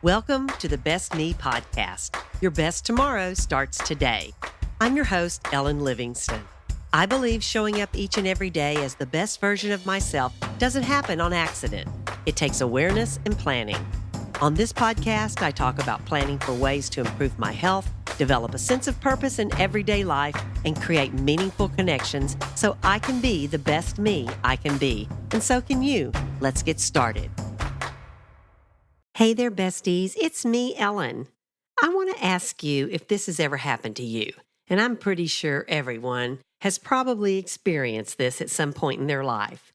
Welcome to the Best Me podcast. Your best tomorrow starts today. I'm your host, Ellen Livingston. I believe showing up each and every day as the best version of myself doesn't happen on accident. It takes awareness and planning. On this podcast, I talk about planning for ways to improve my health, develop a sense of purpose in everyday life, and create meaningful connections so I can be the best me I can be. And so can you. Let's get started. Hey there, besties. It's me, Ellen. I want to ask you if this has ever happened to you. And I'm pretty sure everyone has probably experienced this at some point in their life.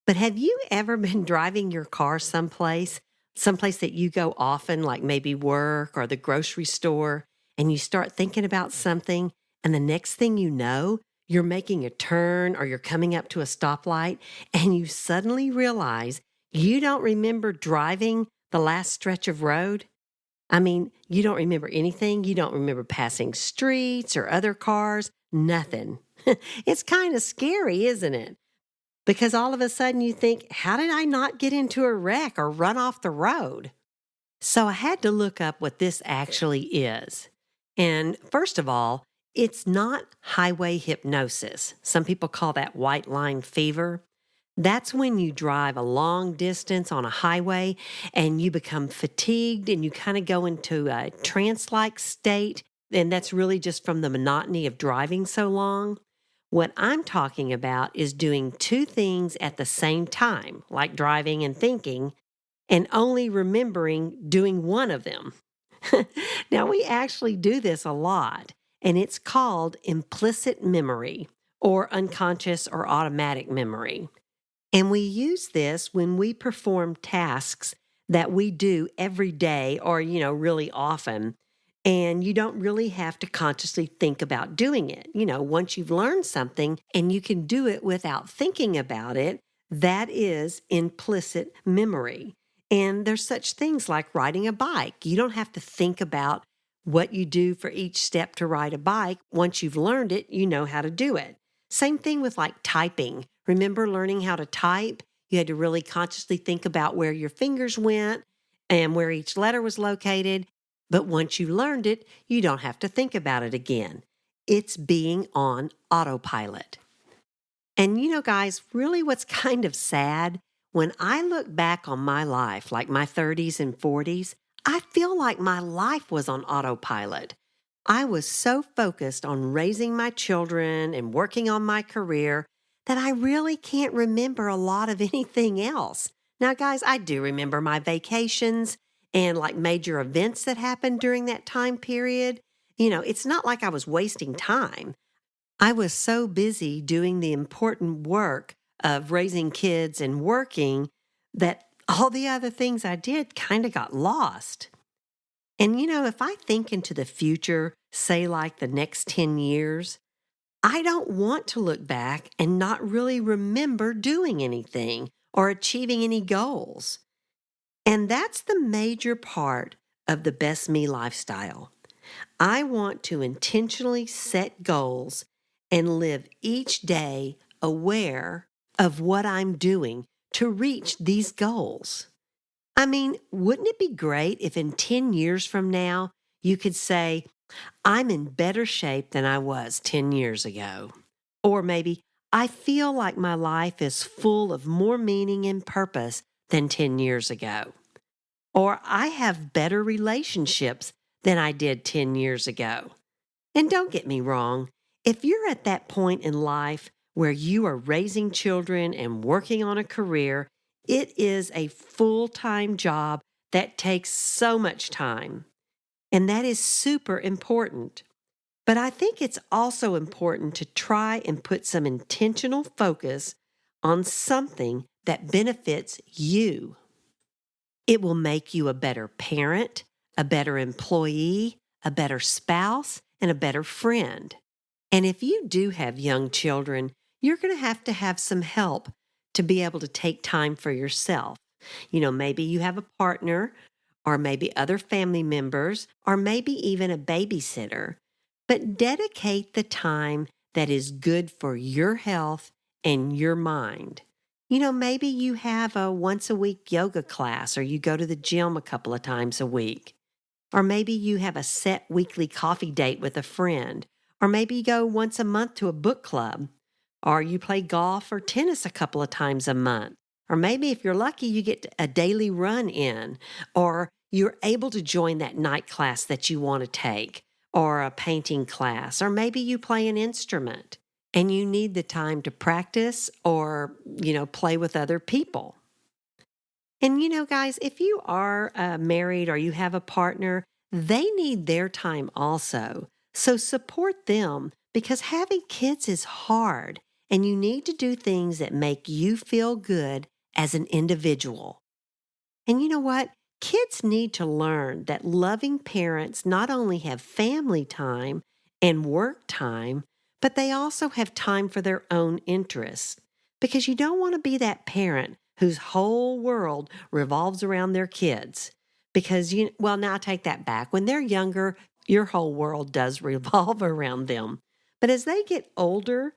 But have you ever been driving your car someplace that you go often, like maybe work or the grocery store, and you start thinking about something, and the next thing you know, you're making a turn or you're coming up to a stoplight, and you suddenly realize you don't remember driving the last stretch of road? I mean, you don't remember anything. You don't remember passing streets or other cars, nothing. It's kind of scary, isn't it? Because all of a sudden you think, how did I not get into a wreck or run off the road? So I had to look up what this actually is. And first of all, it's not highway hypnosis. Some people call that white line fever. That's when you drive a long distance on a highway and you become fatigued and you kind of go into a trance-like state. And that's really just from the monotony of driving so long. What I'm talking about is doing two things at the same time, like driving and thinking, and only remembering doing one of them. Now, we actually do this a lot, and it's called implicit memory or unconscious or automatic memory. And we use this when we perform tasks that we do every day or, really often. And you don't really have to consciously think about doing it. Once you've learned something and you can do it without thinking about it, that is implicit memory. And there's such things like riding a bike. You don't have to think about what you do for each step to ride a bike. Once you've learned it, you know how to do it. Same thing with like typing. Remember learning how to type? You had to really consciously think about where your fingers went and where each letter was located. But once you learned it, you don't have to think about it again. It's being on autopilot. And guys, really what's kind of sad, when I look back on my life, like my 30s and 40s, I feel like my life was on autopilot. I was so focused on raising my children and working on my career that I really can't remember a lot of anything else. Now, guys, I do remember my vacations and like major events that happened during that time period. It's not like I was wasting time. I was so busy doing the important work of raising kids and working that all the other things I did kind of got lost. And if I think into the future, say like the next 10 years, I don't want to look back and not really remember doing anything or achieving any goals. And that's the major part of the Best Me lifestyle. I want to intentionally set goals and live each day aware of what I'm doing to reach these goals. I mean, wouldn't it be great if in 10 years from now, you could say, I'm in better shape than I was 10 years ago? Or maybe, I feel like my life is full of more meaning and purpose than 10 years ago. Or I have better relationships than I did 10 years ago. And don't get me wrong, if you're at that point in life where you are raising children and working on a career, it is a full-time job that takes so much time. And that is super important. But I think it's also important to try and put some intentional focus on something that benefits you. It will make you a better parent, a better employee, a better spouse, and a better friend. And if you do have young children, you're going to have some help to be able to take time for yourself. Maybe you have a partner, or maybe other family members, or maybe even a babysitter. But dedicate the time that is good for your health and your mind. Maybe you have a once a week yoga class or you go to the gym a couple of times a week. Or maybe you have a set weekly coffee date with a friend. Or maybe you go once a month to a book club. Or you play golf or tennis a couple of times a month. Or maybe if you're lucky, you get a daily run in. Or you're able to join that night class that you want to take. Or a painting class. Or maybe you play an instrument and you need the time to practice or, play with other people. And guys, if you are married or you have a partner, they need their time also. So support them because having kids is hard and you need to do things that make you feel good as an individual. And you know what? Kids need to learn that loving parents not only have family time and work time, but they also have time for their own interests. Because you don't want to be that parent whose whole world revolves around their kids. Because, now I take that back. When they're younger, your whole world does revolve around them. But as they get older,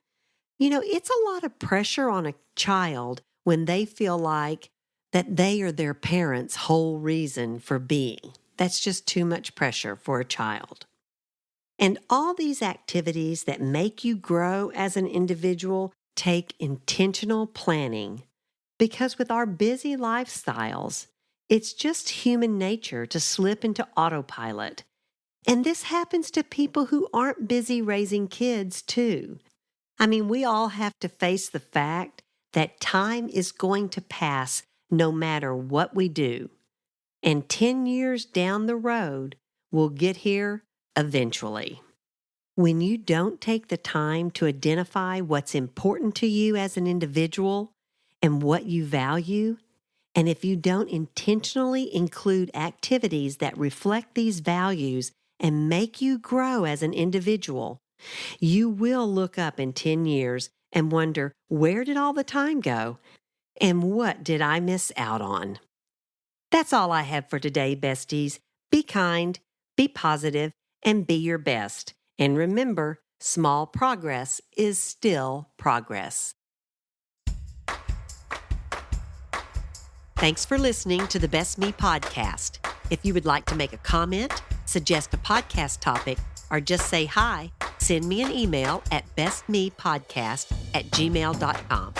it's a lot of pressure on a child when they feel like that they are their parents' whole reason for being. That's just too much pressure for a child. And all these activities that make you grow as an individual take intentional planning because with our busy lifestyles, it's just human nature to slip into autopilot. And this happens to people who aren't busy raising kids, too. We all have to face the fact that time is going to pass no matter what we do. And 10 years down the road, we'll get here eventually. When you don't take the time to identify what's important to you as an individual and what you value, and if you don't intentionally include activities that reflect these values and make you grow as an individual, you will look up in 10 years and wonder, where did all the time go? And what did I miss out on? That's all I have for today, besties. Be kind, be positive, and be your best. And remember, small progress is still progress. Thanks for listening to the Best Me podcast. If you would like to make a comment, suggest a podcast topic, or just say hi, send me an email at bestmepodcast@gmail.com.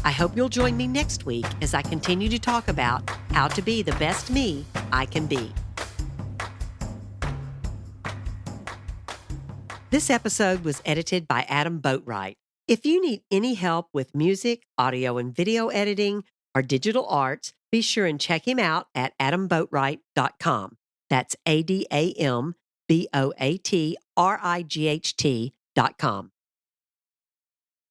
I hope you'll join me next week as I continue to talk about how to be the best me I can be. This episode was edited by Adam Boatwright. If you need any help with music, audio and video editing, or digital arts, be sure and check him out at adamboatwright.com. That's ADAMBOATRIGHT.com.